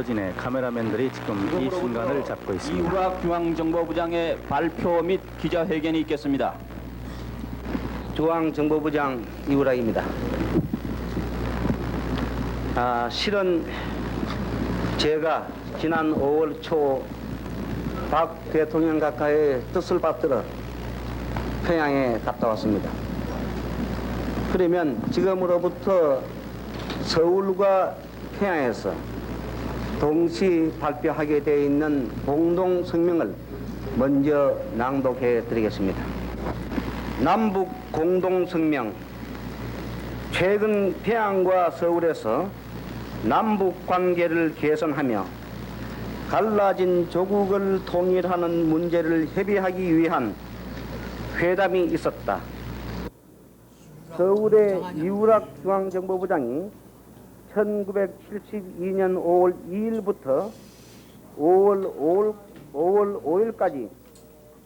보도진의 카메라맨들이 지금 이 순간을 잡고 있습니다. 이우락 중앙정보부장의 발표 및 기자회견이 있겠습니다. 중앙정보부장 이우락입니다. 실은 제가 지난 5월 초 박 대통령 각하의 뜻을 받들어 평양에 갔다 왔습니다. 그러면 지금으로부터 서울과 평양에서 동시 발표하게 되어 있는 공동 성명을 먼저 낭독해 드리겠습니다. 남북 공동 성명. 최근 평양과 서울에서 남북 관계를 개선하며 갈라진 조국을 통일하는 문제를 협의하기 위한 회담이 있었다. 서울의 이우락 중앙정보부장이 1972년 5월 2일부터 5월 5일까지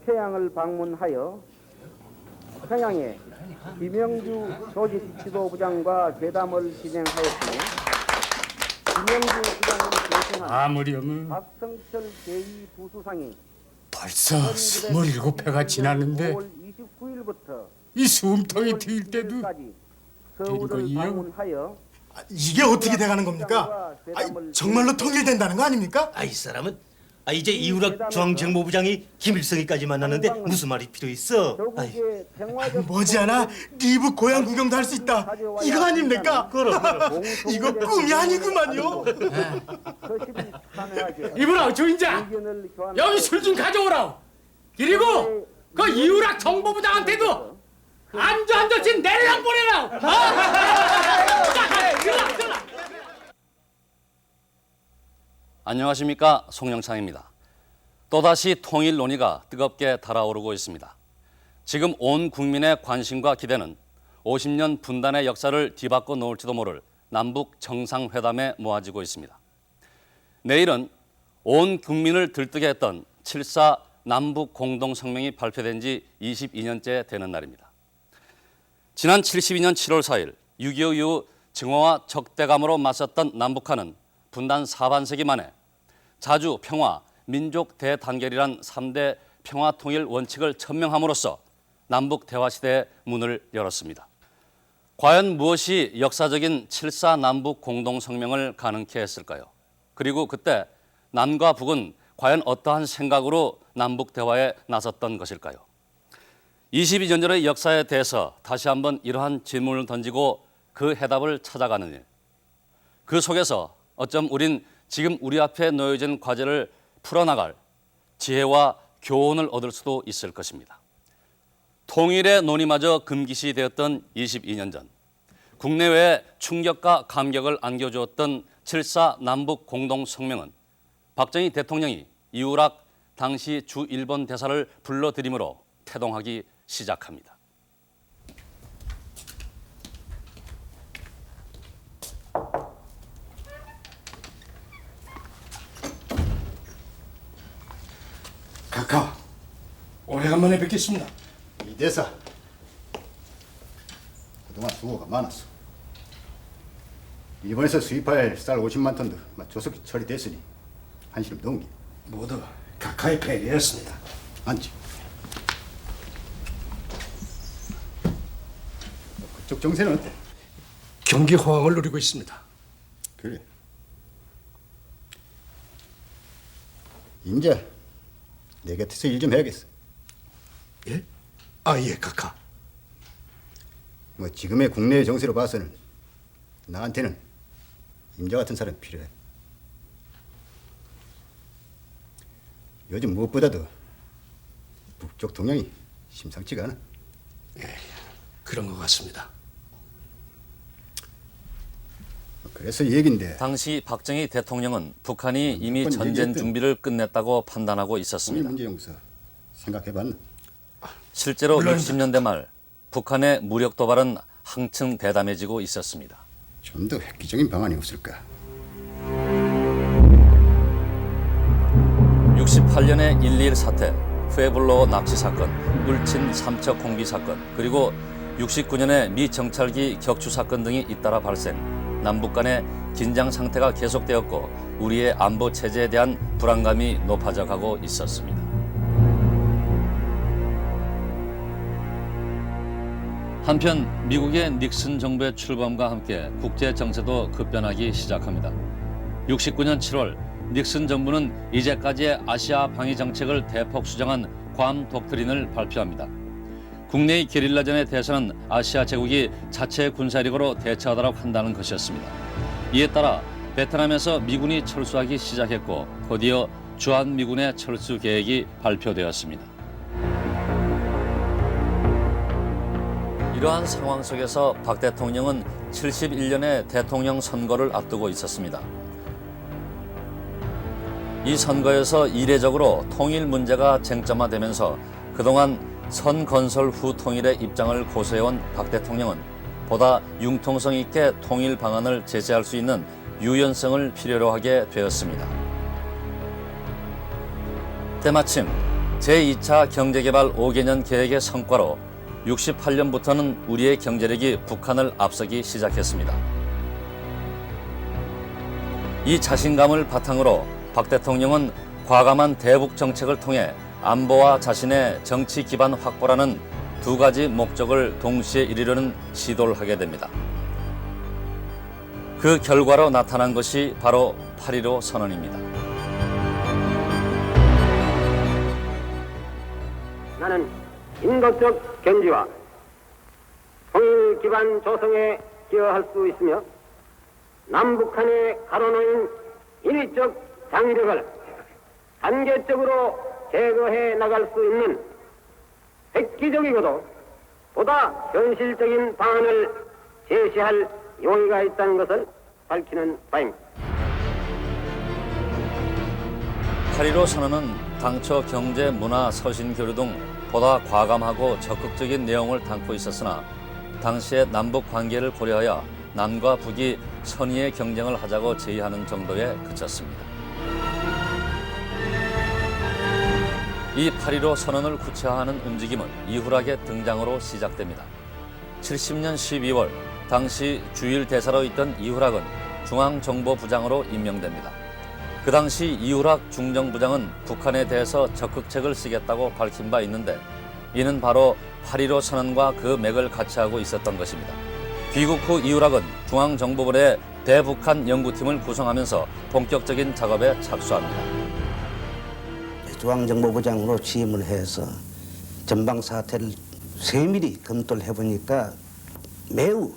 평양을 방문하여 평양에 김영주 조직 지도부장과 회담을 진행하였으며 김영주 부장을 대신한 아무리 하면 박성철 제2부수상이 벌써 27회가 지났는데 5월 29일부터 이 숨통이 트일 때도 서울을 거이요? 방문하여 이게 어떻게 돼가는 겁니까? 정말로 통일된다는 거 아닙니까? 이 사람은 이제 이우락 중앙정보부장이 김일성이까지 만났는데 무슨 말이 필요 있어? 조국의 평화적 머지않아 리브 고향 구경도 할 수 있다. 이거 아닙니까? 그럼. 이거 꿈이 아니구만요. 이보라 주인장 여기 술 좀 가져오라. 그리고 그 이우락 정보부장한테도 안주 한 잔씩 내려랑 보내라. 안녕하십니까, 송영창입니다. 또다시 통일 논의가 뜨겁게 달아오르고 있습니다. 지금 온 국민의 관심과 기대는 50년 분단의 역사를 뒤바꿔 놓을지도 모를 남북 정상회담에 모아지고 있습니다. 내일은 온 국민을 들뜨게 했던 7.4 남북 공동성명이 발표된 지 22년째 되는 날입니다. 지난 72년 7월 4일 6.25 이후 증오와 적대감으로 맞섰던 남북한은 분단 4반세기 만에 자주, 평화, 민족 대단결이란 3대 평화통일 원칙을 천명함으로써 남북 대화 시대의 문을 열었습니다. 과연 무엇이 역사적인 7.4 남북 공동성명을 가능케 했을까요? 그리고 그때 남과 북은 과연 어떠한 생각으로 남북 대화에 나섰던 것일까요? 22년 전의 역사에 대해서 다시 한번 이러한 질문을 던지고 그 해답을 찾아가는 일. 그 속에서 어쩜 우린 지금 우리 앞에 놓여진 과제를 풀어나갈 지혜와 교훈을 얻을 수도 있을 것입니다. 통일의 논의마저 금기시 되었던 22년 전, 국내외에 충격과 감격을 안겨주었던 7.4 남북 공동성명은 박정희 대통령이 이우락 당시 주 일본 대사를 불러들임으로 태동하기 시작합니다. 각하, 오래간만에 뵙겠습니다. 이 대사 그동안 수고가 많았어. 일본에서 수입할 쌀 50만 톤도 조속히 처리됐으니 한시름 넘기. 모두 각하의 배려였습니다. 앉지. 그쪽 정세는 어때? 경기 호황을 누리고 있습니다. 그래. 이제 내 곁에서 일 좀 해야겠어. 예? 예, 각하. 지금의 국내의 정세로 봐서는 나한테는 임자 같은 사람이 필요해. 요즘 무엇보다도 북쪽 동향이 심상치가 않아. 그런 것 같습니다. 그래서 얘긴데 당시 박정희 대통령은 북한이 이미 번 전쟁 얘기했던 준비를 끝냈다고 판단하고 통일 있었습니다. 문제 용서 생각해봤나? 실제로 물론입니다. 60년대 말 북한의 무력 도발은 한층 대담해지고 있었습니다. 좀 더 획기적인 방안이 없을까? 68년의 1.21 사태, 푸에블로 납치 사건, 울친 삼척 공비 사건, 그리고 69년의 미 정찰기 격추 사건 등이 잇따라 발생, 남북 간의 긴장 상태가 계속되었고 우리의 안보 체제에 대한 불안감이 높아져 가고 있었습니다. 한편 미국의 닉슨 정부의 출범과 함께 국제 정세도 급변하기 시작합니다. 69년 7월 닉슨 정부는 이제까지의 아시아 방위 정책을 대폭 수정한 괌 독트린을 발표합니다. 국내의 게릴라전에 대해서는 아시아 제국이 자체 군사력으로 대처하도록 한다는 것이었습니다. 이에 따라 베트남에서 미군이 철수하기 시작했고 곧이어 주한미군의 철수 계획이 발표되었습니다. 이러한 상황 속에서 박 대통령은 71년의 대통령 선거를 앞두고 있었습니다. 이 선거에서 이례적으로 통일 문제가 쟁점화되면서 그동안 선 건설 후 통일의 입장을 고수해온 박 대통령은 보다 융통성 있게 통일 방안을 제시할 수 있는 유연성을 필요로 하게 되었습니다. 때마침 제2차 경제개발 5개년 계획의 성과로 68년부터는 우리의 경제력이 북한을 앞서기 시작했습니다. 이 자신감을 바탕으로 박 대통령은 과감한 대북 정책을 통해 안보와 자신의 정치 기반 확보라는 두 가지 목적을 동시에 이루려는 시도를 하게 됩니다. 그 결과로 나타난 것이 바로 8.15 선언입니다. 나는 인도적 견지와 통일 기반 조성에 기여할 수 있으며 남북한에 가로놓인 인위적 장벽을 단계적으로 제거해 나갈 수 있는 획기적이고도 보다 현실적인 방안을 제시할 용의가 있다는 것을 밝히는 바입니다. 8.15 선언은 당초 경제, 문화, 서신 교류 등 보다 과감하고 적극적인 내용을 담고 있었으나 당시의 남북 관계를 고려하여 남과 북이 선의의 경쟁을 하자고 제의하는 정도에 그쳤습니다. 이 8.15 선언을 구체화하는 움직임은 이후락의 등장으로 시작됩니다. 70년 12월 당시 주일 대사로 있던 이후락은 중앙정보부장으로 임명됩니다. 그 당시 이후락 중정부장은 북한에 대해서 적극책을 쓰겠다고 밝힌 바 있는데 이는 바로 8.15 선언과 그 맥을 같이 하고 있었던 것입니다. 귀국 후 이후락은 중앙정보부의 대북한 연구팀을 구성하면서 본격적인 작업에 착수합니다. 중앙정보부장으로 취임을 해서 전방 사태를 세밀히 검토를 해보니까 매우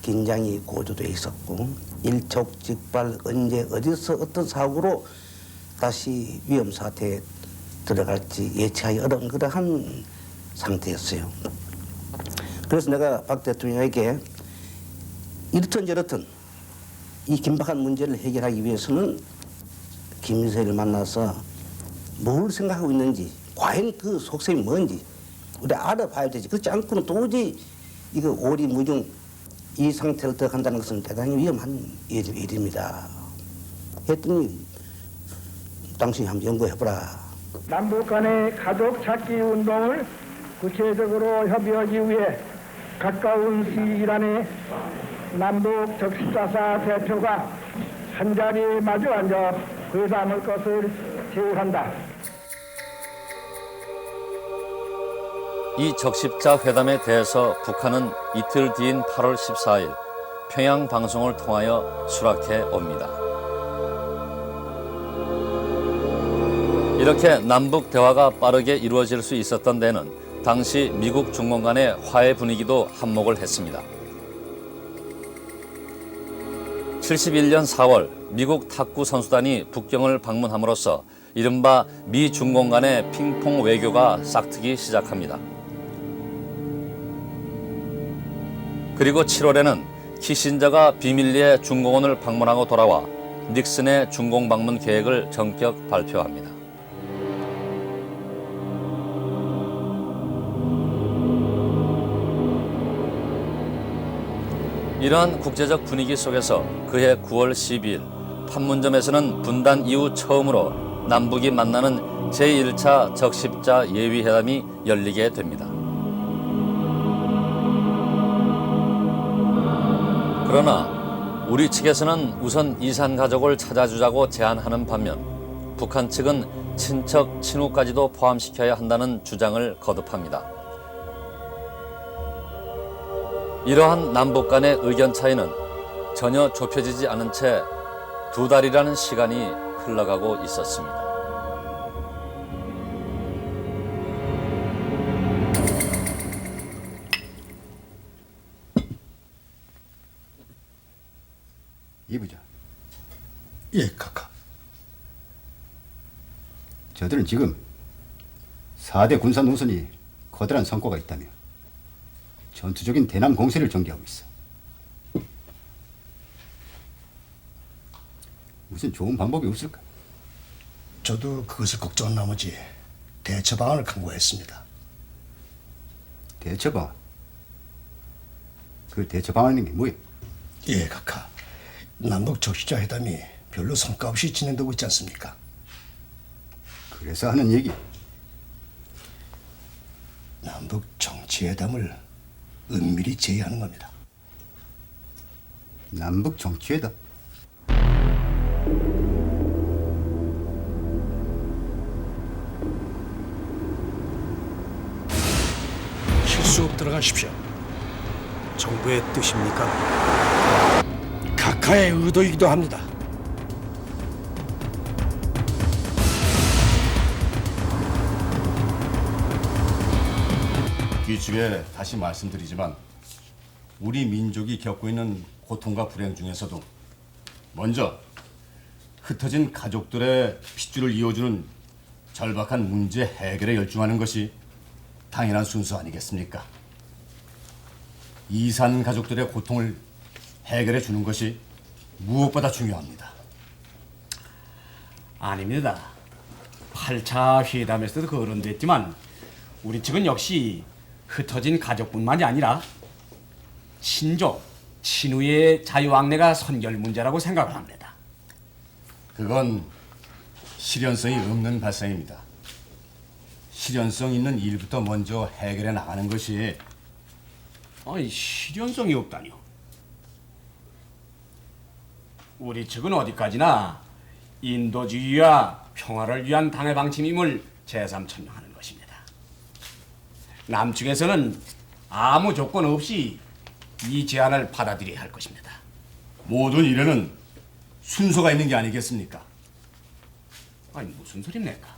긴장이 고조되어 있었고 일촉즉발 언제 어디서 어떤 사고로 다시 위험 사태에 들어갈지 예측하기 어려운 그러한 상태였어요. 그래서 내가 박 대통령에게 이렇든 저렇든 이 긴박한 문제를 해결하기 위해서는 김일성을 만나서 뭘 생각하고 있는지 과연 그 속셈이 뭔지 우리 알아봐야 되지. 그렇지 않고는 도저히 이거 오리무중 이 상태를 더 간다는 것은 대단히 위험한 일입니다. 했더니 당신이 한번 연구해보라. 남북 간의 가족 찾기 운동을 구체적으로 협의하기 위해 가까운 시일 안에 남북 적십자사 대표가 한자리에 마주 앉아 회담할 것을 제의한다. 이 적십자 회담에 대해서 북한은 이틀 뒤인 8월 14일 평양 방송을 통하여 수락해 옵니다. 이렇게 남북 대화가 빠르게 이루어질 수 있었던 데는 당시 미국 중공 간의 화해 분위기도 한몫을 했습니다. 71년 4월 미국 탁구 선수단이 북경을 방문함으로써 이른바 미 중공 간의 핑퐁 외교가 싹트기 시작합니다. 그리고 7월에는 키신저가 비밀리에 중공원을 방문하고 돌아와 닉슨의 중공 방문 계획을 전격 발표합니다. 이러한 국제적 분위기 속에서 그해 9월 12일 판문점에서는 분단 이후 처음으로 남북이 만나는 제1차 적십자 예위회담이 열리게 됩니다. 그러나 우리 측에서는 우선 이산 가족을 찾아주자고 제안하는 반면 북한 측은 친척, 친후까지도 포함시켜야 한다는 주장을 거듭합니다. 이러한 남북 간의 의견 차이는 전혀 좁혀지지 않은 채 2달이라는 시간이 흘러가고 있었습니다. 이부자, 예, 카카. 저들은 지금 4대 군사 노선이 커다란 성과가 있다며 전투적인 대남 공세를 전개하고 있어. 무슨 좋은 방법이 없을까? 저도 그것을 걱정한 나머지 대처 방안을 강구했습니다. 대처 방안? 그 대처 방안이 뭐야? 예, 카카. 남북 적시자 회담이 별로 성과 없이 진행되고 있지 않습니까? 그래서 하는 얘기. 남북 정치회담을 은밀히 제의하는 겁니다. 남북 정치회담? 실수 들어가십시오. 정부의 뜻입니까? 각하의 의도이기도 합니다. 뒤쪽에 다시 말씀드리지만 우리 민족이 겪고 있는 고통과 불행 중에서도 먼저 흩어진 가족들의 핏줄을 이어주는 절박한 문제 해결에 열중하는 것이 당연한 순서 아니겠습니까? 이산 가족들의 고통을 해결해 주는 것이 무엇보다 중요합니다. 아닙니다. 8차 회담에서도 거론됐지만 우리 측은 역시 흩어진 가족뿐만이 아니라 친족, 친후의 자유왕래가 선결 문제라고 생각을 합니다. 그건 실현성이 없는 발상입니다. 실현성 있는 일부터 먼저 해결해 나가는 것이. 아니, 실현성이 없다니요. 우리 측은 어디까지나 인도주의와 평화를 위한 당의 방침임을 재삼천명하는 것입니다. 남측에서는 아무 조건 없이 이 제안을 받아들여야 할 것입니다. 모든 일에는 순서가 있는 게 아니겠습니까? 아니, 무슨 소리입니까?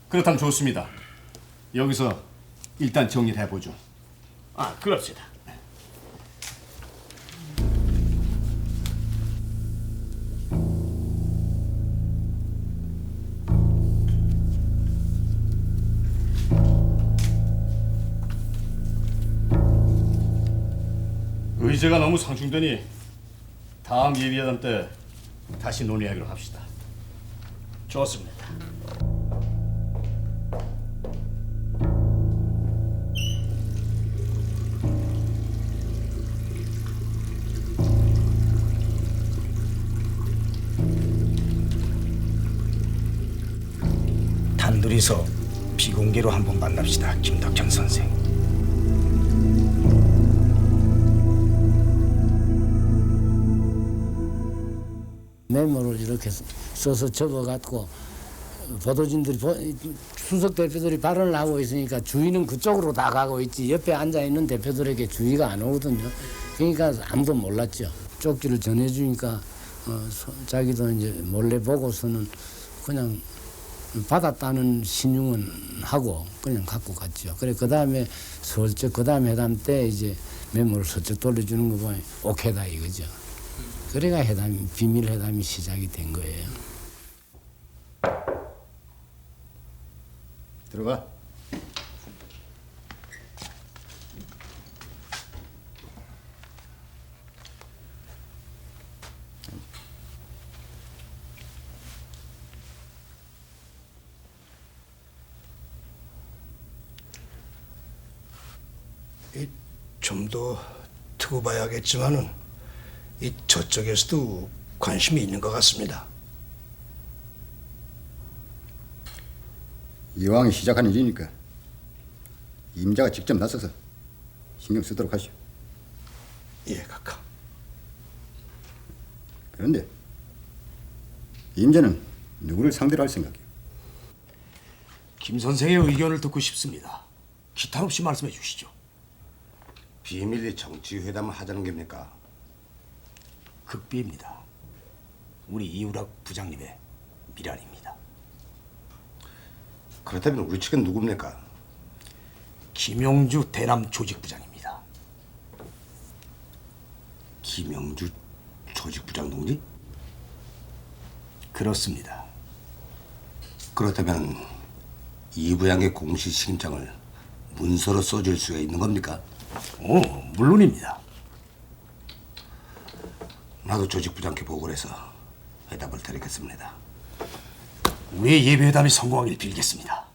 그렇다면 좋습니다. 여기서 일단 정리를 해보죠. 그럽시다. 의제가 너무 상충되니 다음 예비회담 때 다시 논의하기로 합시다. 좋습니다. 단둘이서 비공개로 한번 만납시다, 김덕천 선생. 메모를 이렇게 써서 적어갖고 보도진들이 수석 대표들이 발언을 하고 있으니까 주의는 그쪽으로 다 가고 있지 옆에 앉아있는 대표들에게 주의가 안 오거든요. 그러니까 아무도 몰랐죠. 쪽지를 전해주니까 자기도 이제 몰래 보고서는 그냥 받았다는 신용은 하고 그냥 갖고 갔죠. 그래 그 다음에 슬쩍 그 다음 회담 때 이제 메모를 슬쩍 돌려주는 거 보면 오케이다 이거죠. 그래가 비밀 회담이 시작이 된 거예요. 들어가. 좀 더 두고 봐야겠지만은 이 저쪽에서도 관심이 있는 것 같습니다. 이왕 시작한 일이니까 임자가 직접 나서서 신경 쓰도록 하시오. 예, 각하. 그런데 임자는 누구를 상대로 할 생각이에요? 김 선생의 의견을 듣고 싶습니다. 기탄 없이 말씀해 주시죠. 비밀리 정치회담을 하자는 겁니까? 극비입니다. 우리 이우락 부장님의 미란입니다. 그렇다면 우리 측은 누굽니까? 김용주 대남 조직부장입니다. 김용주 조직부장 동지? 그렇습니다. 그렇다면 이 부장의 공식 신청을 문서로 써줄 수가 있는 겁니까? 오, 물론입니다. 나도 조직부장께 보고를 해서 회답을 드리겠습니다. 우리의 예비회담이 성공하길 빌겠습니다.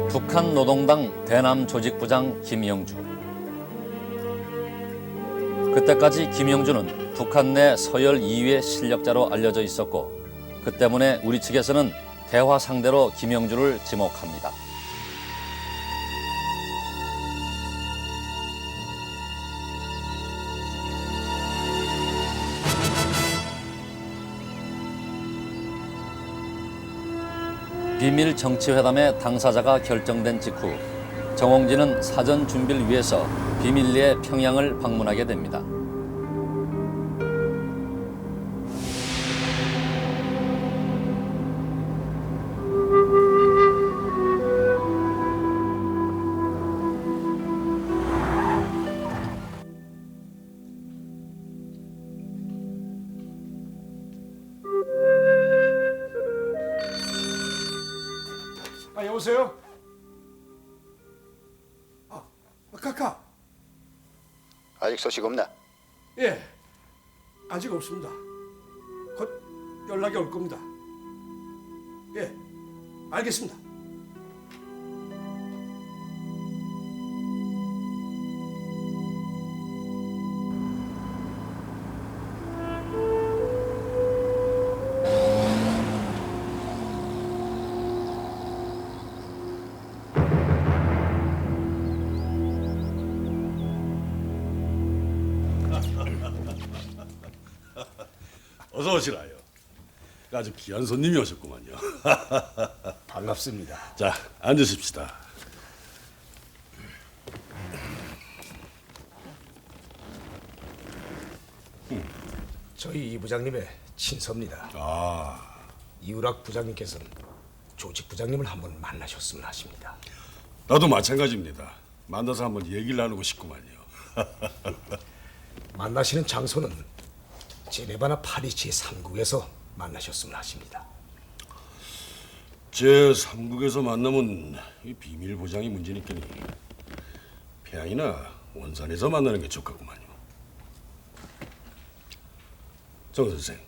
북한 노동당 대남 조직부장 김영주. 그때까지 김영주는 북한 내 서열 2위의 실력자로 알려져 있었고 그 때문에 우리 측에서는 대화 상대로 김영주를 지목합니다. 비밀 정치회담의 당사자가 결정된 직후 정홍진은 사전 준비를 위해서 비밀리에 평양을 방문하게 됩니다. 여보세요? 각하. 아직 소식 없나? 예, 아직 없습니다. 곧 연락이 올 겁니다. 예, 알겠습니다. 어서 오시라요. 아주 귀한 손님이 오셨구만요. 반갑습니다. 자, 앉으십시다. 저희 이 부장님의 친서입니다. 이우락 부장님께서는 조직 부장님을 한번 만나셨으면 하십니다. 나도 마찬가지입니다. 만나서 한번 얘기를 나누고 싶구만요. 만나시는 장소는 제네바나 파리 제3국에서 만나셨으면 하십니다. 제3국에서 만나면 이 비밀 보장이 문제니까니 평양이나 원산에서 만나는 게 좋겠구만요. 정 선생,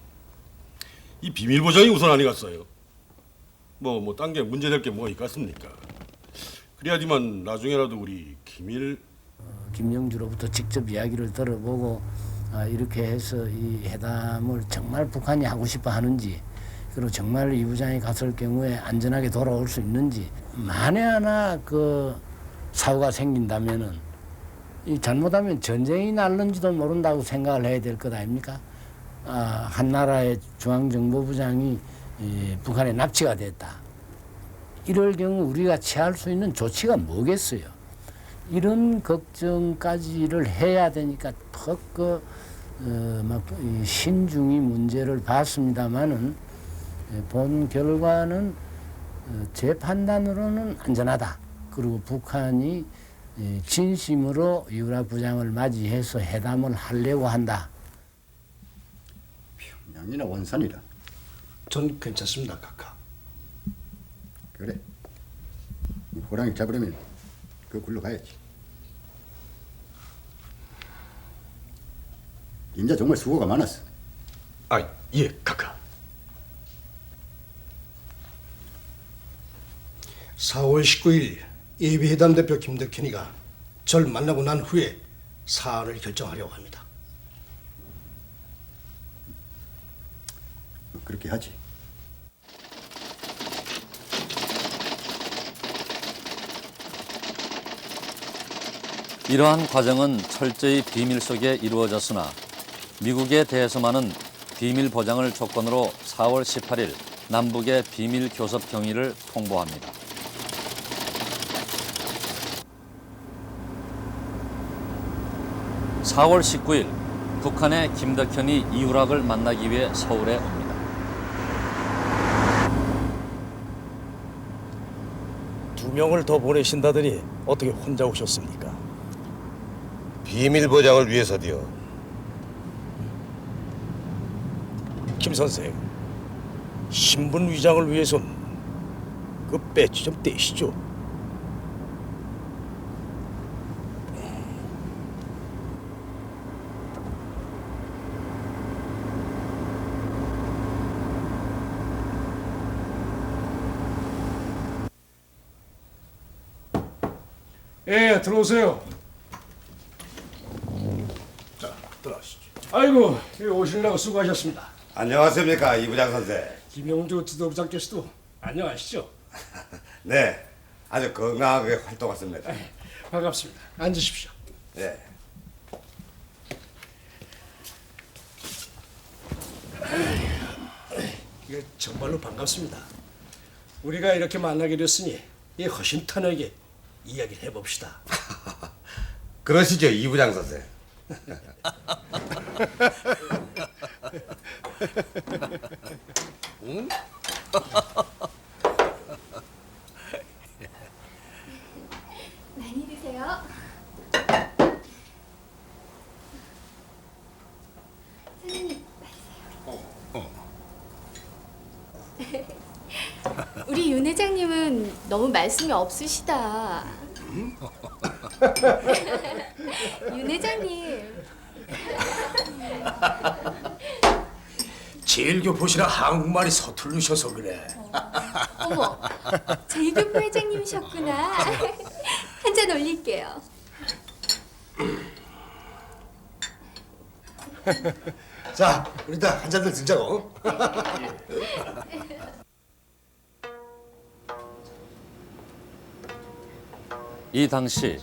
이 비밀 보장이 우선 아니겠어요? 딴 게 문제될 게 뭐가 있겠습니까? 그래야지만 나중에라도 우리 김영주로부터 직접 이야기를 들어보고 이렇게 해서 이 회담을 정말 북한이 하고 싶어 하는지 그리고 정말 이 부장이 갔을 경우에 안전하게 돌아올 수 있는지 만에 하나 그 사고가 생긴다면은 이 잘못하면 전쟁이 날는지도 모른다고 생각을 해야 될 것 아닙니까? 한 나라의 중앙정보부장이 북한에 납치가 됐다. 이럴 경우 우리가 취할 수 있는 조치가 뭐겠어요? 이런 걱정까지를 해야 되니까 턱 신중히 문제를 봤습니다마는 본 결과는 제 판단으로는 안전하다. 그리고 북한이 진심으로 이우락 부장을 맞이해서 회담을 하려고 한다. 평양이나 원산이라. 전 괜찮습니다, 각하. 그래. 호랑이 잡으려면 그 굴로 가야지. 임자 정말 수고가 많았어. 예, 각하. 4월 19일 예비회담 대표 김덕현이가 절 만나고 난 후에 사안을 결정하려고 합니다. 그렇게 하지. 이러한 과정은 철저히 비밀 속에 이루어졌으나 미국에 대해서만은 비밀 보장을 조건으로 4월 18일 남북의 비밀 교섭 경위를 통보합니다. (4월 19일) 북한의 김덕현이 이우락을 만나기 위해 서울에 옵니다. 두 명을 더 보내신다더니 어떻게 혼자 오셨습니까? 비밀 보장을 위해서디요. 김 선생, 신분 위장을 위해선 그 배지 좀 떼시죠. 예, 들어오세요. 자, 들어가시죠. 아이고, 여기 오시느라고 수고하셨습니다. 안녕하십니까 이 부장 선생. 김영주 지도부장께서도 안녕하시죠? 네, 아주 건강하게 활동했습니다. 반갑습니다. 앉으십시오. 네. 이게 정말로 반갑습니다. 우리가 이렇게 만나게 됐으니 이 허심탄회하게 이야기를 해봅시다. 그러시죠 이 부장 선생. 응? 많이 드세요. 선생님, 우리 윤 회장님은 너무 말씀이 없으시다. 윤 회장님. 제일교포시라 한국말이 서툴르셔서 그래. 어머, 제일교포 회장님이셨구나. 한 잔 올릴게요. 자, 우리 다 한 잔들 들자고. 이 당시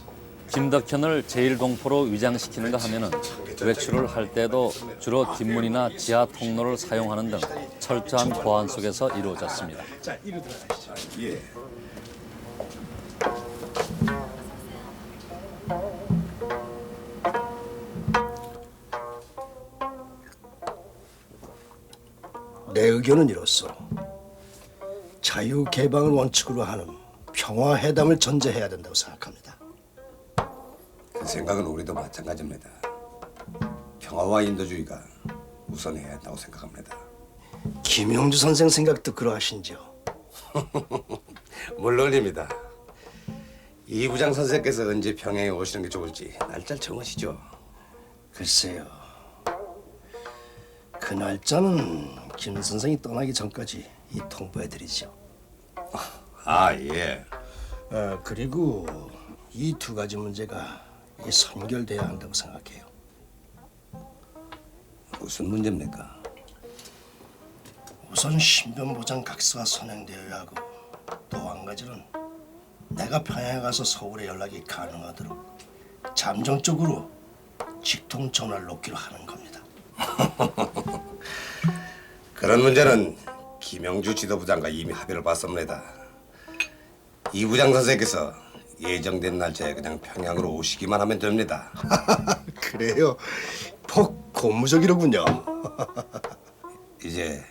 김덕현을 제1공포로 위장시키는가 하면은 외출을 할 때도 주로 뒷문이나 지하 통로를 사용하는 등 철저한 보안 속에서 이루어졌습니다. 자, 이리 들어가시죠. 예. 내 의견은 이렇소. 자유 개방을 원칙으로 하는 평화 회담을 전제해야 된다고 생각합니다. 그 생각은 우리도 마찬가지입니다. 평화와 인도주의가 우선해야 한다고 생각합니다. 김영주 선생 생각도 그러하신지요? 물론입니다. 이 부장 선생께서 언제 평양에 오시는 게 좋을지 날짜를 정하시죠. 글쎄요. 그 날짜는 김 선생이 떠나기 전까지 이 통보해드리죠. 아 예. 그리고 이 두 가지 문제가 이 선결돼야 한다고 생각해요. 무슨 문제입니까? 우선 신변 보장 각서가 선행되어야 하고 또 한 가지는 내가 평양에 가서 서울에 연락이 가능하도록 잠정적으로 직통 전화를 놓기로 하는 겁니다. 그런 문제는 김영주 지도부장과 이미 합의를 봤습니다. 이 부장 선생께서 예정된 날짜에 그냥 평양으로 오시기만 하면 됩니다. 그래요? 폭 고무적이로군요. 이제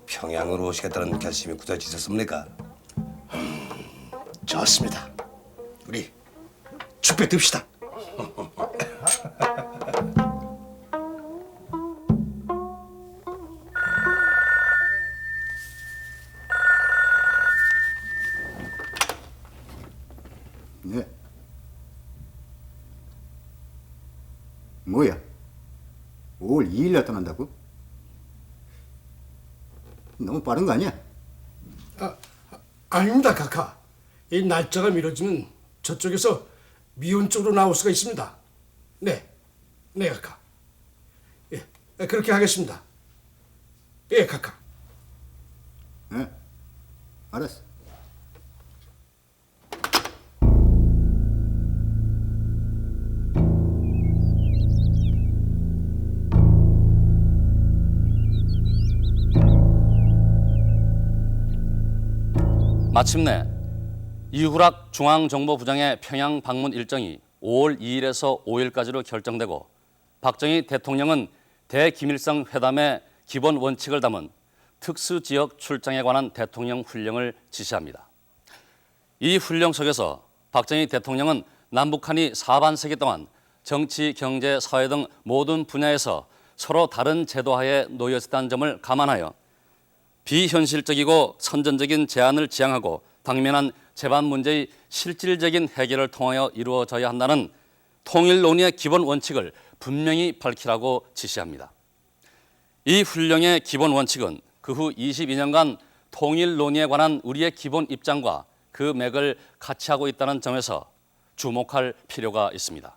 평양으로 오시겠다는 결심이 굳어지셨습니까? 좋습니다. 우리 축배 듭시다. 네. 뭐야? 5월 2일 날 떠난다고? 너무 빠른 거 아니야? 아닙니다, 카카. 이 날짜가 미뤄지면 저쪽에서 미운 쪽으로 나올 수가 있습니다. 네, 네, 카카. 예, 그렇게 하겠습니다. 예, 카카. 예? 알았어. 마침내 이후락 중앙정보부장의 평양 방문 일정이 5월 2일에서 5일까지로 결정되고 박정희 대통령은 대김일성 회담의 기본 원칙을 담은 특수지역 출장에 관한 대통령 훈령을 지시합니다. 이 훈령 속에서 박정희 대통령은 남북한이 사반세기 동안 정치, 경제, 사회 등 모든 분야에서 서로 다른 제도하에 놓여 있었다는 점을 감안하여 비현실적이고 선전적인 제안을 지향하고 당면한 제반 문제의 실질적인 해결을 통하여 이루어져야 한다는 통일 논의의 기본 원칙을 분명히 밝히라고 지시합니다. 이 훈령의 기본 원칙은 그 후 22년간 통일 논의에 관한 우리의 기본 입장과 그 맥을 같이 하고 있다는 점에서 주목할 필요가 있습니다.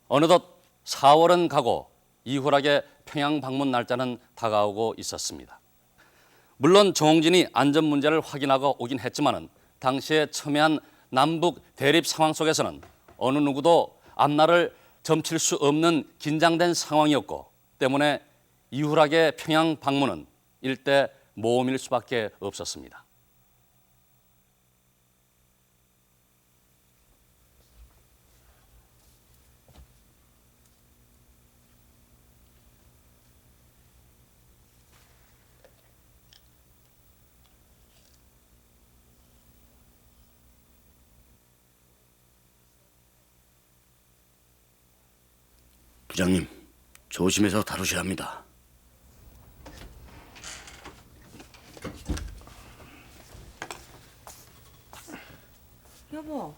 어느덧 4월은 가고 이후락의 평양 방문 날짜는 다가오고 있었습니다. 물론 정홍진이 안전 문제를 확인하고 오긴 했지만은 당시에 첨예한 남북 대립 상황 속에서는 어느 누구도 앞날을 점칠 수 없는 긴장된 상황이었고 때문에 이후락의 평양 방문은 일대 모험일 수밖에 없었습니다. 부장님, 조심해서 다루셔야 합니다. 여보,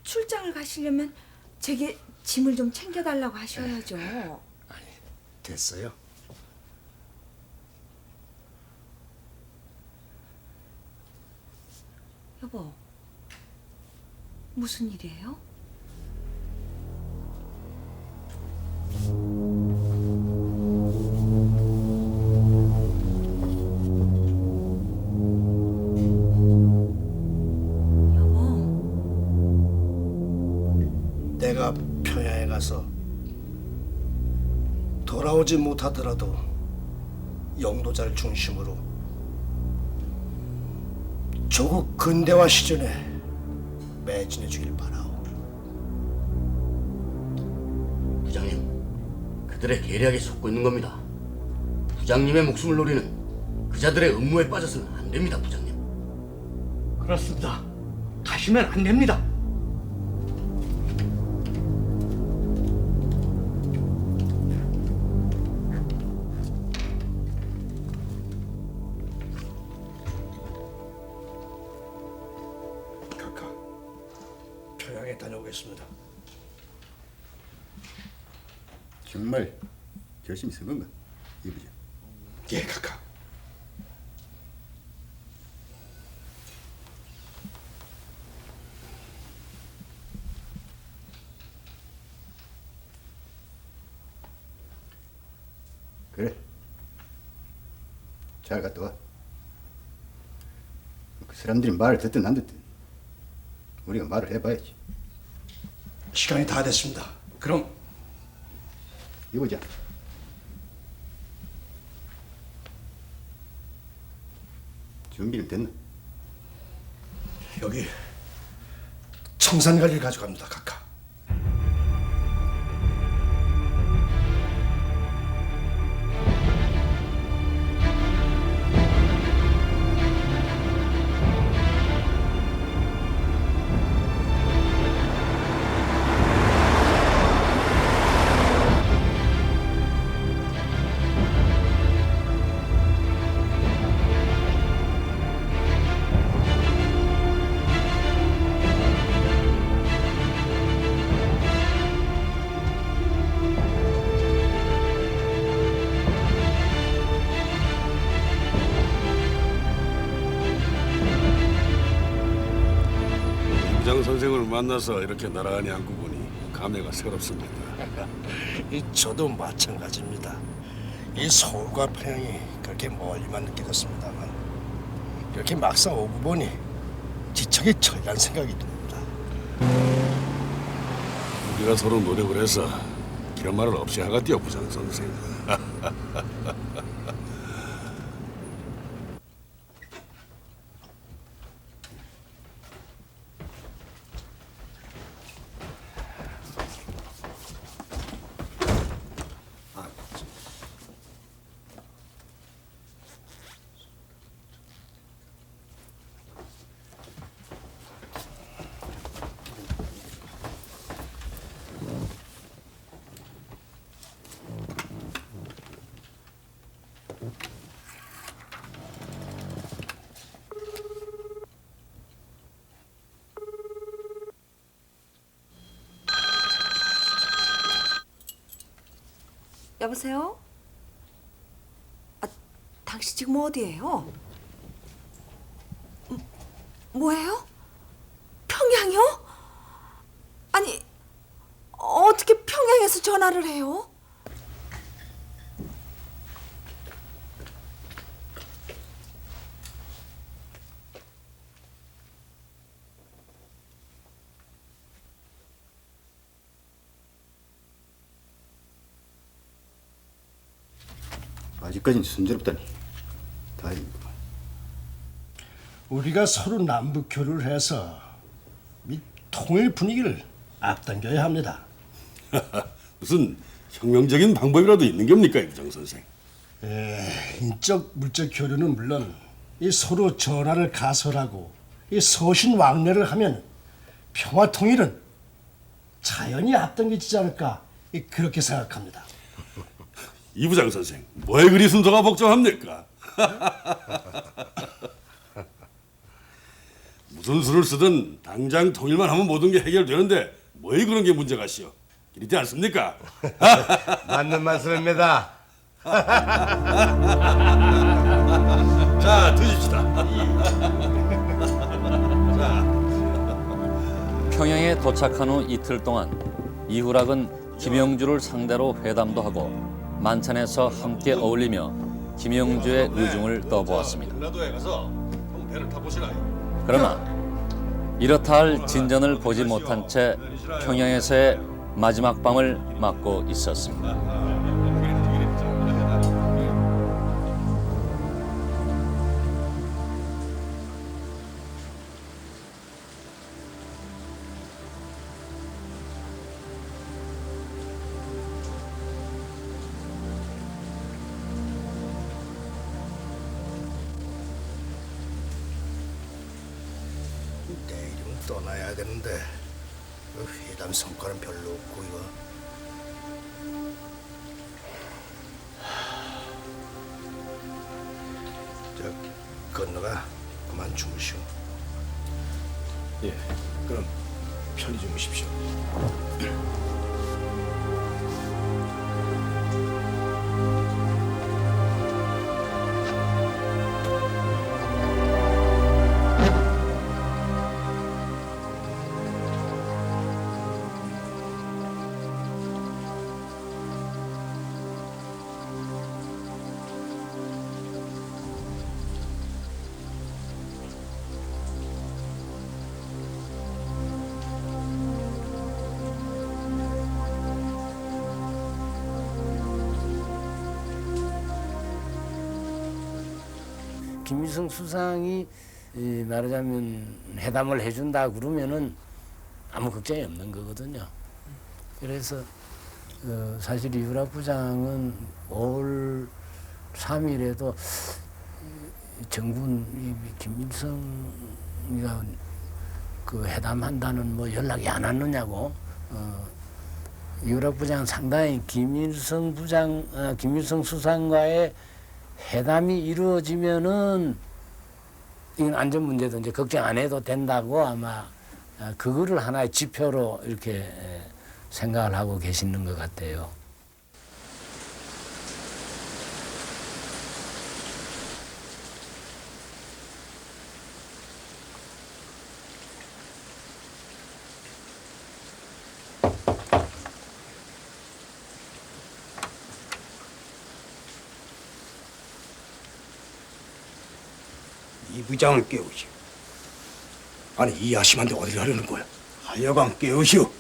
출장을 가시려면 제게 짐을 좀 챙겨달라고 하셔야죠. 됐어요. 여보, 무슨 일이에요? 내가 평양에 가서 돌아오지 못하더라도 영도자를 중심으로 조국 근대화 시전에 매진해 주길 바라오. 부장님, 그들의 계략에 속고 있는 겁니다. 부장님의 목숨을 노리는 그자들의 음모에 빠져서는 안 됩니다, 부장님. 그렇습니다. 가시면 안 됩니다. 각하, 평양에 다녀오겠습니다. 정말 결심이 쓴 건가, 이 부장? 예, 각하. 그래. 잘 갔다 와. 그 사람들이 말을 듣든 안 듣든 우리가 말을 해봐야지. 시간이 다 됐습니다. 그럼 이 부장. 준비는 됐나? 여기 청산가리를 가져갑니다, 각하. 부장 선생을 만나서 이렇게 나란히 앉고 보니 감회가 새롭습니다. 저도 마찬가지입니다. 이 서울과 평양이 그렇게 멀리만 느껴졌습니다만 이렇게 막상 오고 보니 지척이 철이란 생각이 듭니다. 우리가 서로 노력을 해서 이런 말을 없이 하겠디요, 부장 선생. 여보세요? 아, 당신 지금 어디예요? 뭐예요? 평양이요? 아니, 어떻게 평양에서 전화를 해요? 아직까진 순조롭다니 다행이구만. 우리가 서로 남북 교류를 해서 이 통일 분위기를 앞당겨야 합니다. 무슨 혁명적인 방법이라도 있는 겁니까, 부장 선생? 인적 물적 교류는 물론 이 서로 전화를 가설하고 이 서신 왕래를 하면 평화 통일은 자연히 앞당겨지지 않을까 그렇게 생각합니다. 이 부장 선생, 뭐에 그리 순서가 복잡합니까? 무슨 수를 쓰든 당장 통일만 하면 모든 게 해결되는데 뭐에 그런 게 문제가시오? 그렇지 않습니까? 맞는 말씀입니다. 자, 드십시다. 평양에 도착한 후 이틀 동안 이후락은 김영주를 상대로 회담도 하고 만찬에서 함께 어울리며 김영주의 의중을 떠보았습니다. 전라도에 가서 한번 배를 타보시라. 그러나 이렇다 할 진전을 보지 못한 채 평양에서의 마지막 밤을 맞고 있었습니다. 내일이면 떠나야 되는데 회담 성과는 별로 없고 이거. 저 건너가 그만 주무시오. 예, 그럼 편히 주무십시오. 김일성 수상이 말하자면 회담을 해준다 그러면은 아무 걱정이 없는 거거든요. 그래서 사실 이후락 부장은 5월 3일에도 정군 김일성이가 그 회담한다는 뭐 연락이 안 왔느냐고. 이후락 부장은 상당히 김일성 수상과의 회담이 이루어지면은 이건 안전 문제도 이제 걱정 안 해도 된다고 아마 그거를 하나의 지표로 이렇게 생각을 하고 계시는 것 같아요. 이 부장을 깨우시오. 아니 이 야심한데 어디를 하려는 거야? 하여간 깨우시오.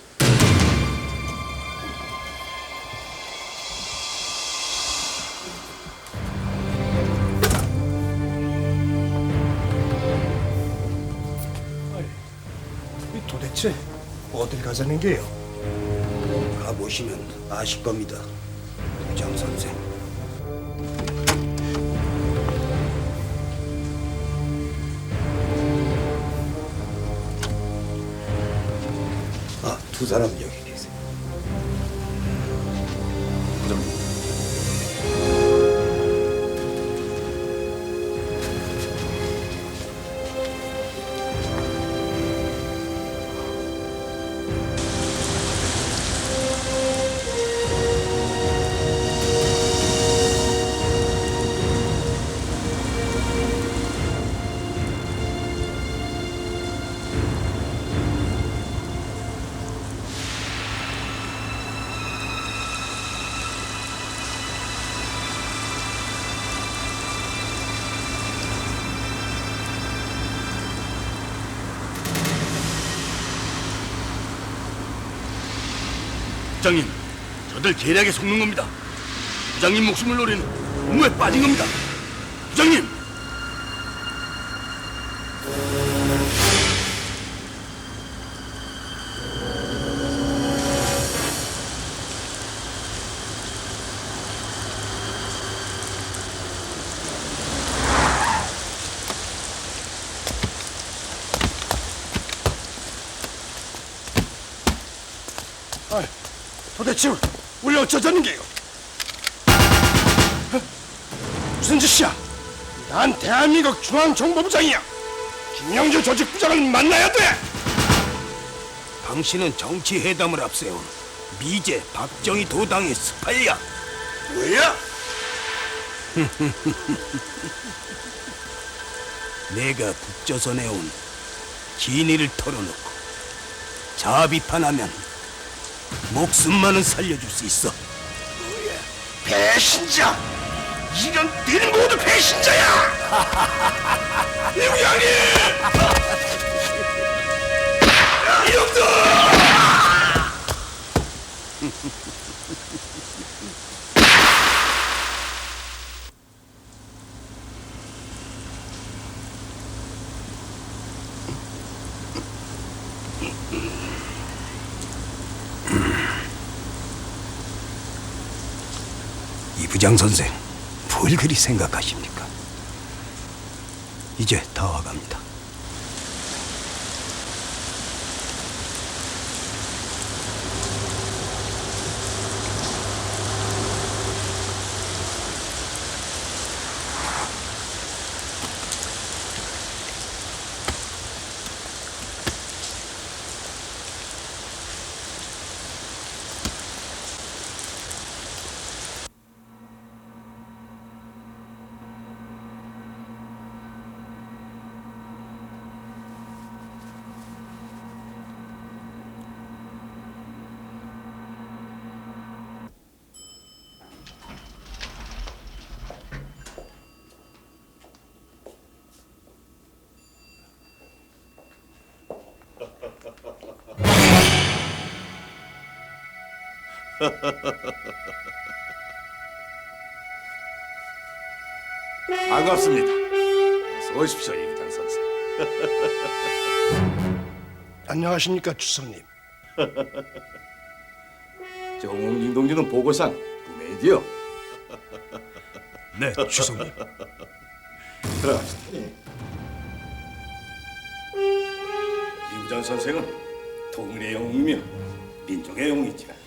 도대체 어딜 가자는 게요? 가보시면 아실 겁니다, 부장 선생. 아, 두 사람 여기 계세요. 부장님. 부장님, 저들 계략에 속는 겁니다. 부장님 목숨을 노리는 음모에 빠진 겁니다. 부장님! 도대체 우리 어쩌자는 게요? 무슨 짓이야? 난 대한민국 중앙정보부장이야. 김영주 조직부장을 만나야 돼. 당신은 정치회담을 앞세운 미제 박정희 도당의 스파이야. 뭐야? 내가 북조선에 온 진위를 털어놓고 자비판하면 목숨만은 살려줄 수 있어. 뭐야? 배신자! 이런 니는 모두 배신자야! 이부장님! 이놈들! 이 부장 선생, 뭘 그리 생각하십니까? 이제 다 와갑니다. 반갑습니다. 어서 오십시오, 이 부장 선생. 안녕하십니까, 주성님. 정웅진 동지는 보고상 구매지요. 네, 주성님. 들어가시죠. 이 부장 선생은 통일의 영웅이며 민족의 영웅이지라.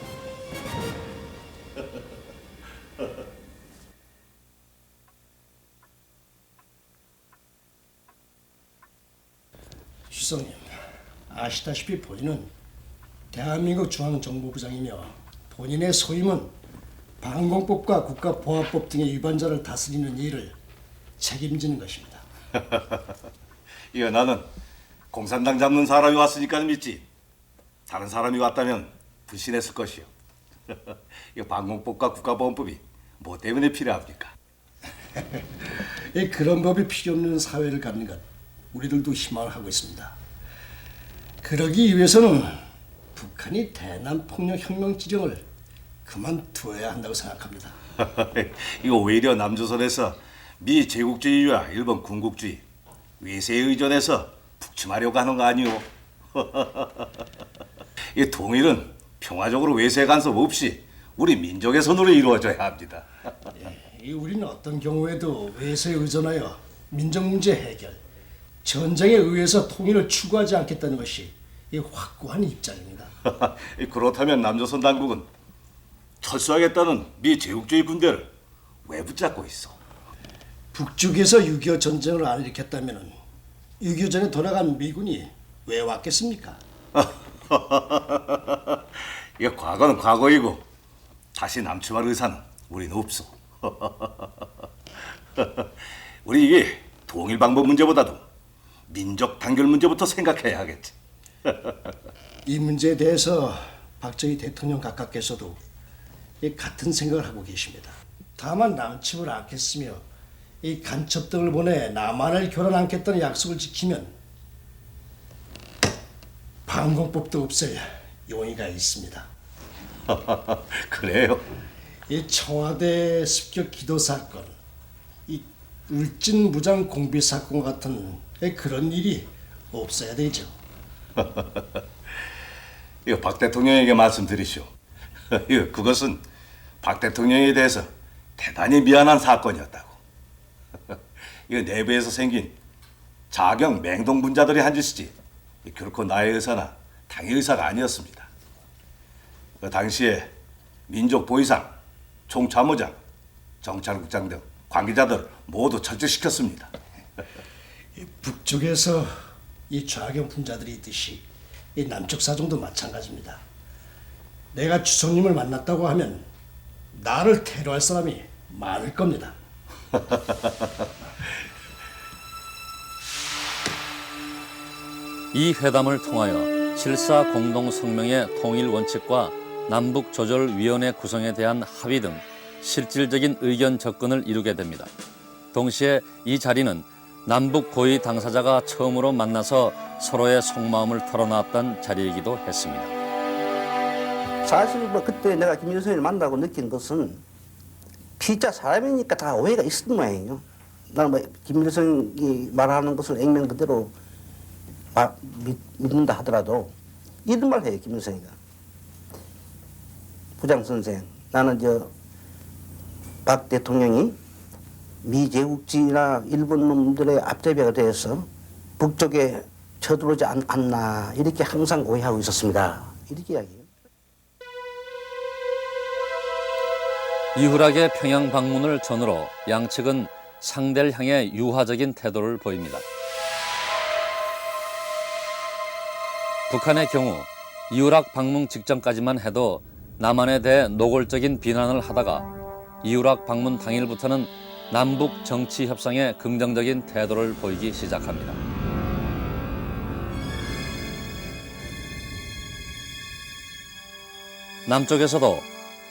주성님, 아시다시피 본인은 대한민국 중앙정보부장이며 본인의 소임은 방공법과 국가보안법 등의 위반자를 다스리는 일을 책임지는 것입니다. 이거 나는 공산당 잡는 사람이 왔으니까 믿지. 다른 사람이 왔다면 불신했을 것이요. 이거 방공법과 국가보안법이 뭐 때문에 필요합니까? 그런 법이 필요 없는 사회를 갖는 것 우리들도 희망을 하고 있습니다. 그러기 위해서는 북한이 대남 폭력 혁명 지령을 그만두어야 한다고 생각합니다. 이거 오히려 남조선에서 미 제국주의와 일본 군국주의 외세에 의존해서 북침하려고 하는 거 아니오? 이 통일은 평화적으로 외세 간섭 없이 우리 민족의 손으로 이루어져야 합니다. 우리는 어떤 경우에도 외세에 의존하여 민족 문제 해결, 전쟁에 의해서 통일을 추구하지 않겠다는 것이 확고한 입장입니다. 그렇다면 남조선 당국은 철수하겠다는 미 제국주의 군대를 왜 붙잡고 있어? 북쪽에서 6.25 전쟁을 안 일으켰다면 6.25 전에 돌아간 미군이 왜 왔겠습니까? 이거 과거는 과거이고 다시 남침할 의사는 우리는 없어. 우리 이게 통일 방법 문제보다도 민족 단결 문제부터 생각해야 하겠지. 이 문제에 대해서 박정희 대통령 각하께서도 같은 생각을 하고 계십니다. 다만 남침을 않겠으며 이 간첩 등을 보내 남한을 교란 않겠다는 약속을 지키면 방공법도 없앨 용의가 있습니다. 그래요? 이 청와대 습격 기도 사건, 이 울진 무장 공비 사건 같은 그런 일이 없어야 되죠. 이거 박 대통령에게 말씀드리시오. 그것은 박 대통령에 대해서 대단히 미안한 사건이었다고. 이거 내부에서 생긴 자경 맹동 분자들이 한 짓이지 결코 나의 의사나 당의 의사가 아니었습니다. 그 당시에 민족 보위상, 총참모장, 정찰국장 등 관계자들 모두 철저시켰습니다. 북쪽에서 이 좌경 분자들이 있듯이 이 남쪽 사정도 마찬가지입니다. 내가 주석님을 만났다고 하면 나를 테러할 사람이 많을 겁니다. 이 회담을 통하여 실사 공동 성명의 통일 원칙과 남북 조절 위원회 구성에 대한 합의 등 실질적인 의견 접근을 이루게 됩니다. 동시에 이 자리는 남북 고위 당사자가 처음으로 만나서 서로의 속마음을 털어놨던 자리이기도 했습니다. 사실 그때 내가 김일성을 만나고 느낀 것은 피자 사람이니까 다 오해가 있었던 모양이에요. 나는 김일성이 말하는 것을 액면 그대로 믿는다 하더라도 이런 말 해요, 김일성이가. 부장 선생, 나는 박 대통령이 미제국주의나 일본 놈들의 앞잡이가 돼서 북쪽에 쳐들어오지 않나 이렇게 항상 오해하고 있었습니다. 이렇게 이야기해요. 이후락의 평양 방문을 전후로 양측은 상대를 향해 유화적인 태도를 보입니다. 북한의 경우 이후락 방문 직전까지만 해도 남한에 대해 노골적인 비난을 하다가 이후락 방문 당일부터는 남북 정치 협상에 긍정적인 태도를 보이기 시작합니다. 남쪽에서도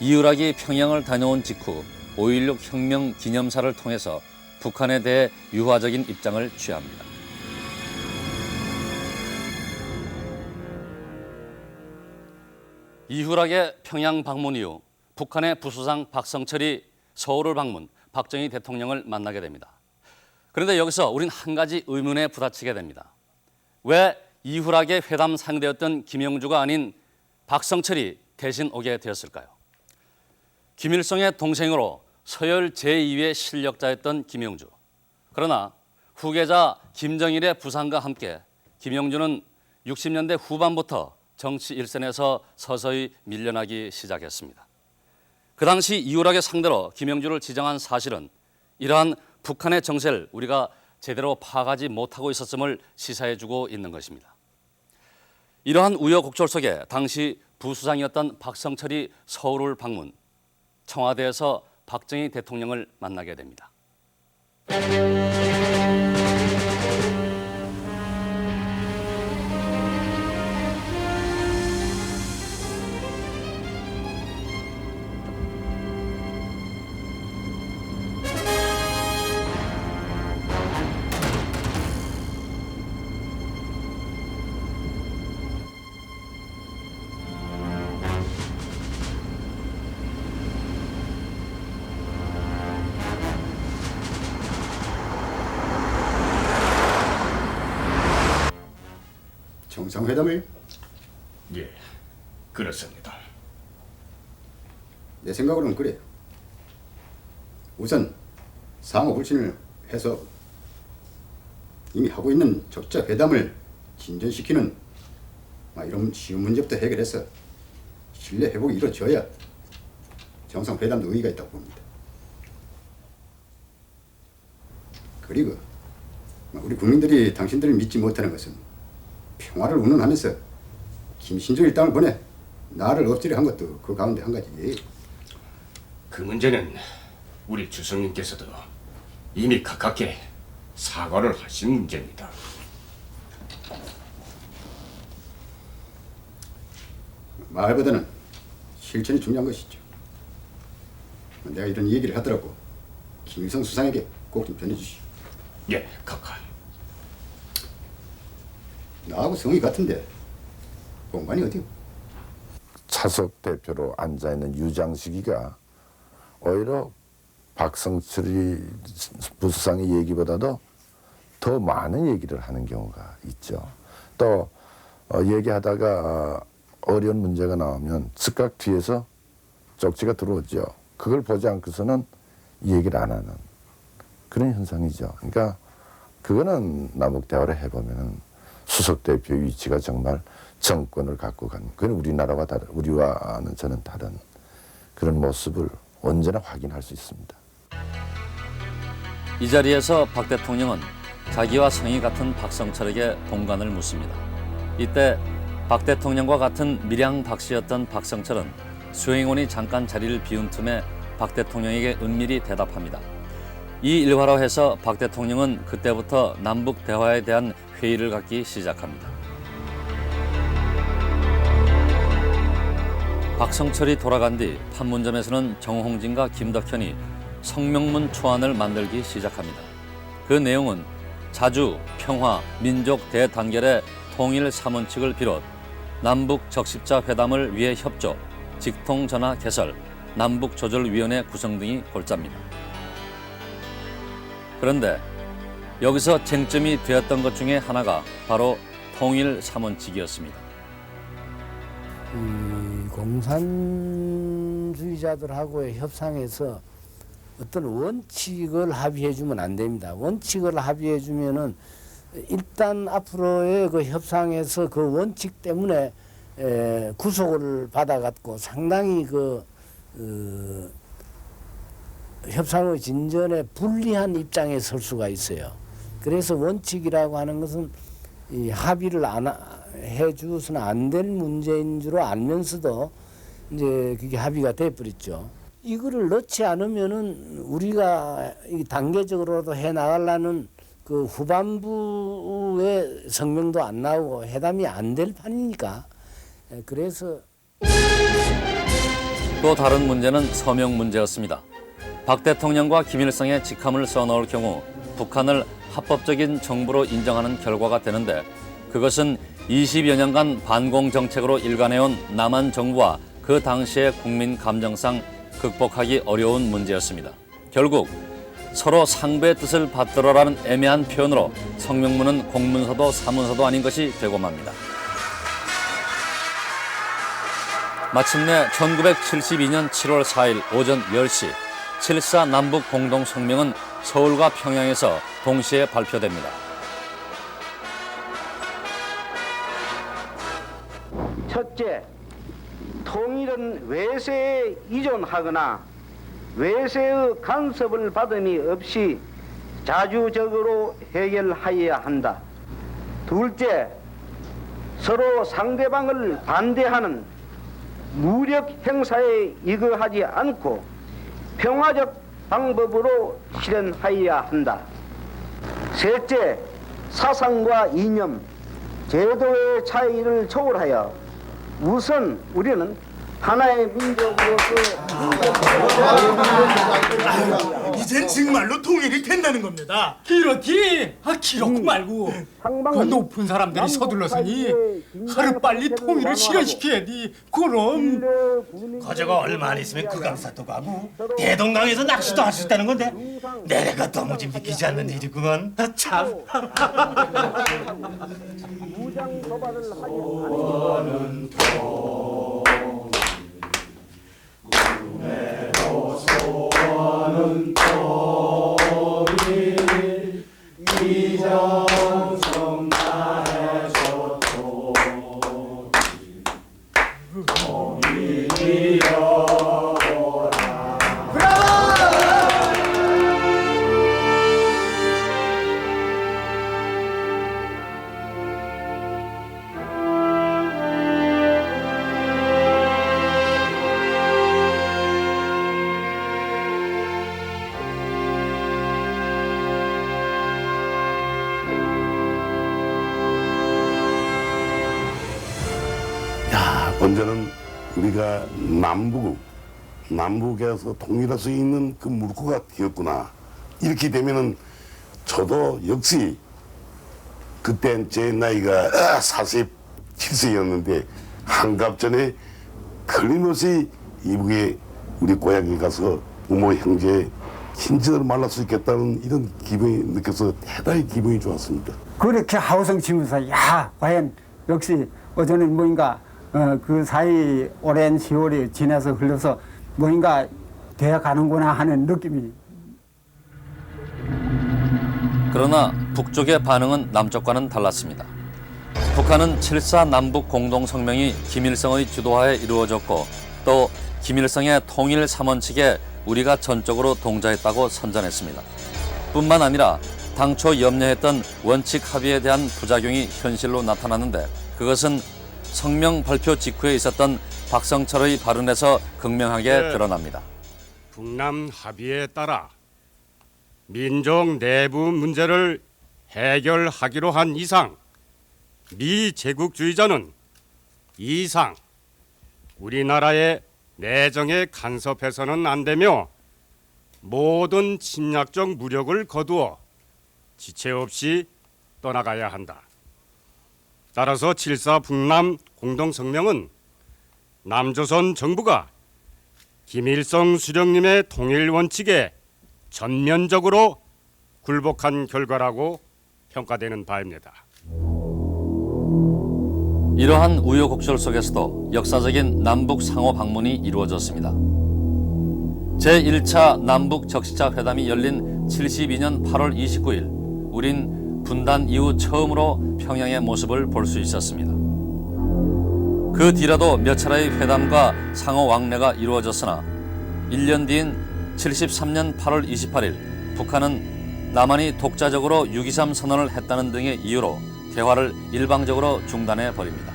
이후락이 평양을 다녀온 직후 5.16 혁명 기념사를 통해서 북한에 대해 유화적인 입장을 취합니다. 이후락의 평양 방문 이후 북한의 부수상 박성철이 서울을 방문, 박정희 대통령을 만나게 됩니다. 그런데 여기서 우린 한 가지 의문에 부딪히게 됩니다. 왜 이후락의 회담 상대였던 김영주가 아닌 박성철이 대신 오게 되었을까요? 김일성의 동생으로 서열 제2의 실력자였던 김영주. 그러나 후계자 김정일의 부상과 함께 김영주는 60년대 후반부터 정치 일선에서 서서히 밀려나기 시작했습니다. 그 당시 이후락의 상대로 김영주를 지정한 사실은 이러한 북한의 정세를 우리가 제대로 파악하지 못하고 있었음을 시사해주고 있는 것입니다. 이러한 우여곡절 속에 당시 부수상이었던 박성철이 서울을 방문, 청와대에서 박정희 대통령을 만나게 됩니다. 정상회담을? 예, 그렇습니다. 내 생각으로는 그래요. 우선 상호 불신을 해서 이미 하고 있는 적자 회담을 진전시키는 이런 쉬운 문제부터 해결해서 신뢰 회복이 이루어져야 정상회담도 의의가 있다고 봅니다. 그리고 우리 국민들이 당신들을 믿지 못하는 것은 평화를 운운하면서 김신조 일당을 보내 나를 엎드려 한 것도 그 가운데 한 가지. 그 문제는 우리 주성님께서도 이미 가깝게 사과를 하신 문제입니다. 말보다는 실천이 중요한 것이죠. 내가 이런 얘기를 하더라고 김일성 수상에게 꼭 좀 전해주시오. 예, 각하. 나하고 성이 같은데 공간이 어디요? 차석 대표로 앉아있는 유장식이가 오히려 박성철이 부수상의 얘기보다도 더 많은 얘기를 하는 경우가 있죠. 또 얘기하다가 어려운 문제가 나오면 즉각 뒤에서 쪽지가 들어오죠. 그걸 보지 않고서는 얘기를 안 하는 그런 현상이죠. 그러니까 그거는 남북 대화를 해보면 수석 대표의 위치가 정말 정권을 갖고 간, 그건 우리나라와 다른, 우리와는 저는 다른 그런 모습을 언제나 확인할 수 있습니다. 이 자리에서 박 대통령은 자기와 성이 같은 박성철에게 봉간을 묻습니다. 이때 박 대통령과 같은 밀양 박씨였던 박성철은 수행원이 잠깐 자리를 비운 틈에 박 대통령에게 은밀히 대답합니다. 이 일화로 해서 박 대통령은 그때부터 남북 대화에 대한 회의를 갖기 시작합니다. 박성철이 돌아간 뒤 판문점에서는 정홍진과 김덕현이 성명문 초안을 만들기 시작합니다. 그 내용은 자주, 평화, 민족 대단결의 통일 삼원칙을 비롯 남북 적십자 회담을 위해 협조, 직통전화 개설, 남북조절위원회 구성 등이 골자입니다. 그런데 여기서 쟁점이 되었던 것 중에 하나가 바로 통일 삼원칙이었습니다. 공산주의자들하고의 협상에서 어떤 원칙을 합의해주면 안 됩니다. 원칙을 합의해주면은 일단 앞으로의 그 협상에서 그 원칙 때문에 구속을 받아갔고 상당히 협상의 진전에 불리한 입장에 설 수가 있어요. 그래서 원칙이라고 하는 것은 이 합의를 안 해주서는 안 될 문제인 줄 알면서도 이제 그게 합의가 돼버렸죠. 이거를 넣지 않으면은 우리가 단계적으로도 해 나가려는 그 후반부의 성명도 안 나오고 회담이 안 될 판이니까. 그래서 또 다른 문제는 서명 문제였습니다. 박 대통령과 김일성의 직함을 써넣을 경우 북한을 합법적인 정부로 인정하는 결과가 되는데 그것은 20여 년간 반공 정책으로 일관해온 남한 정부와 그 당시의 국민 감정상 극복하기 어려운 문제였습니다. 결국 서로 상부의 뜻을 받들어라는 애매한 표현으로 성명문은 공문서도 사문서도 아닌 것이 되고 맙니다. 마침내 1972년 7월 4일 오전 10시 7.4 남북 공동성명은 서울과 평양에서 동시에 발표됩니다. 첫째, 통일은 외세에 의존하거나 외세의 간섭을 받음이 없이 자주적으로 해결하여야 한다. 둘째, 서로 상대방을 반대하는 무력 행사에 이거하지 않고 평화적 방법으로 실현하여야 한다. 셋째, 사상과 이념, 제도의 차이를 초월하여 우선 우리는 하나의 민족으로서 이젠 정말로 통일이 된다는 겁니다. 그렇지. 기렇고 말고 그 높은 사람들이 서둘러서니 하루빨리 통일을 실현시켜야지. 그럼 거저가 얼마 안 있으면 극강사도 가고 대동강에서 낚시도 할 수 있다는 건데 내가 도무지 믿기지 않는 일이구만. 참. 무장 도발을 하지 소원은 통일 이정성 다해줘 통일이여라. 언제는 우리가 남북에서 통일할 수 있는 그 물꼬가 튀었구나. 이렇게 되면은 저도 역시 그땐 제 나이가 47세였는데 한갑 전에 틀림없이 이북에 우리 고향에 가서 부모 형제 친척을 만날 수 있겠다는 이런 기분이 느껴서 대단히 기분이 좋았습니다. 그렇게 하우성 치면서 야 과연 역시 어제는 뭔가 그 사이 오랜 세월이 지나서 흘러서 뭔가 되어가는구나 하는 느낌이. 그러나 북쪽의 반응은 남쪽과는 달랐습니다. 북한은 7.4 남북 공동성명이 김일성의 주도하에 이루어졌고 또 김일성의 통일 3원칙에 우리가 전적으로 동조했다고 선전했습니다. 뿐만 아니라 당초 염려했던 원칙 합의에 대한 부작용이 현실로 나타났는데 그것은 성명 발표 직후에 있었던 박성철의 발언에서 극명하게 드러납니다. 북남 합의에 따라 민족 내부 문제를 해결하기로 한 이상 미제국주의자는 이상 우리나라의 내정에 간섭해서는 안 되며 모든 침략적 무력을 거두어 지체 없이 떠나가야 한다. 따라서 7.4 북남 공동성명은 남조선 정부가 김일성 수령님의 통일 원칙에 전면적으로 굴복한 결과라고 평가되는 바입니다. 이러한 우여곡절 속에서도 역사적인 남북 상호 방문이 이루어졌습니다. 제1차 남북 적시자 회담이 열린 72년 8월 29일 우린 분단 이후 처음으로 평양의 모습을 볼 수 있었습니다. 그 뒤라도 몇 차례의 회담과 상호 왕래가 이루어졌으나 1년 뒤인 73년 8월 28일 북한은 남한이 독자적으로 6.23 선언을 했다는 등의 이유로 대화를 일방적으로 중단해 버립니다.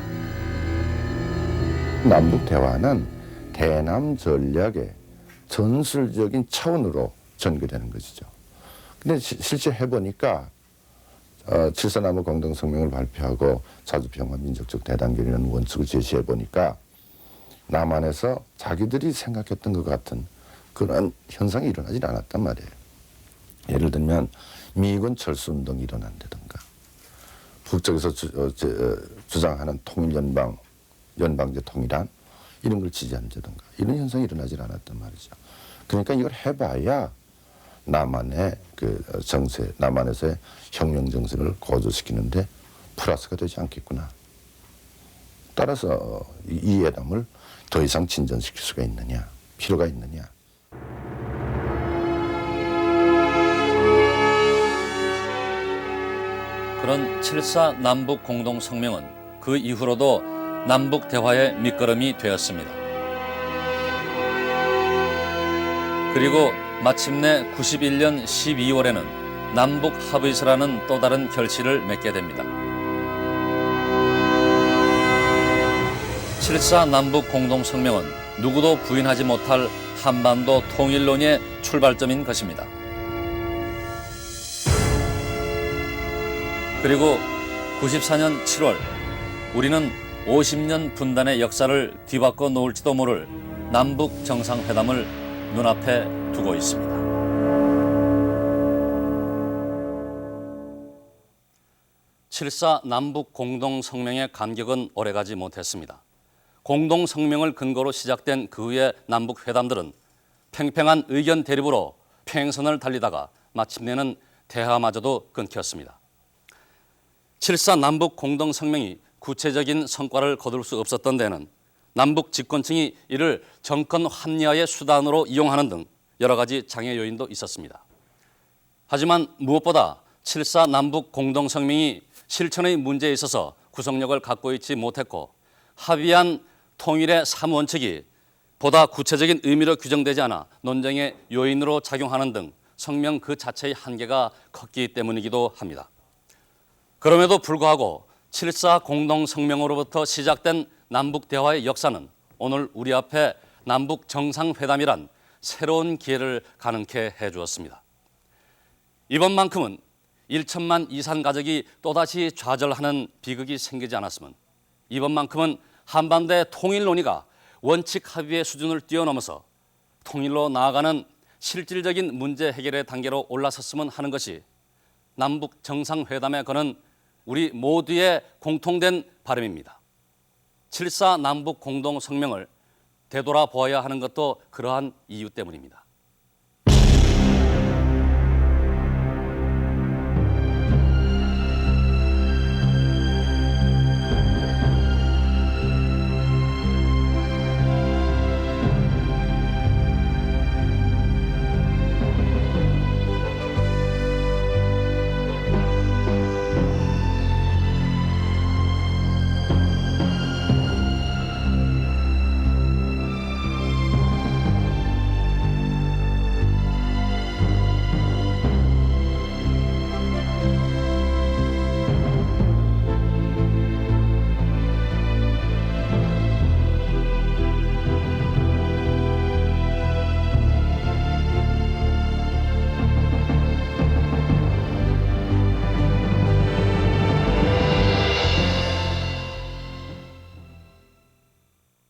남북 대화는 대남 전략의 전술적인 차원으로 전개되는 것이죠. 근데 실제 해보니까 7.4 남북 공동성명을 발표하고 자주평화 민족적 대단결이라는 원칙을 제시해 보니까 남한에서 자기들이 생각했던 것 같은 그런 현상이 일어나지 않았단 말이에요. 예를 들면 미군 철수운동이 일어난다든가 북쪽에서 주장하는 연방제 통일안 이런 걸 지지한다든가 이런 현상이 일어나지 않았단 말이죠. 그러니까 이걸 해봐야 남한의 그 정세, 남한에서의 혁명 정세를 고조시키는데 플러스가 되지 않겠구나. 따라서 이 회담을 더 이상 진전시킬 수가 있느냐, 필요가 있느냐. 그런 7.4 남북 공동성명은 그 이후로도 남북 대화의 밑거름이 되었습니다. 그리고 마침내 91년 12월에는 남북 합의서라는 또 다른 결실을 맺게 됩니다. 7.4 남북 공동성명은 누구도 부인하지 못할 한반도 통일론의 출발점인 것입니다. 그리고 94년 7월 우리는 50년 분단의 역사를 뒤바꿔 놓을지도 모를 남북 정상회담을 눈앞에 두고 있습니다. 7.4 남북 공동성명의 간격은 오래가지 못했습니다. 공동성명을 근거로 시작된 그 후의 남북 회담들은 팽팽한 의견 대립으로 평행선을 달리다가 마침내는 대화마저도 끊겼습니다. 7.4 남북 공동성명이 구체적인 성과를 거둘 수 없었던 데는 남북 집권층이 이를 정권 합리화의 수단으로 이용하는 등 여러 가지 장애 요인도 있었습니다. 하지만 무엇보다 7.4 남북 공동성명이 실천의 문제에 있어서 구속력을 갖고 있지 못했고 합의한 통일의 3원칙이 보다 구체적인 의미로 규정되지 않아 논쟁의 요인으로 작용하는 등 성명 그 자체의 한계가 컸기 때문이기도 합니다. 그럼에도 불구하고 7.4 공동성명으로부터 시작된 남북 대화의 역사는 오늘 우리 앞에 남북 정상회담이란 새로운 기회를 가능케 해주었습니다. 이번만큼은 1천만 이산 가족이 또다시 좌절하는 비극이 생기지 않았으면, 이번만큼은 한반도의 통일 논의가 원칙 합의의 수준을 뛰어넘어서 통일로 나아가는 실질적인 문제 해결의 단계로 올라섰으면 하는 것이 남북 정상회담에 거는 우리 모두의 공통된 바람입니다. 7.4 남북 공동성명을 되돌아보아야 하는 것도 그러한 이유 때문입니다.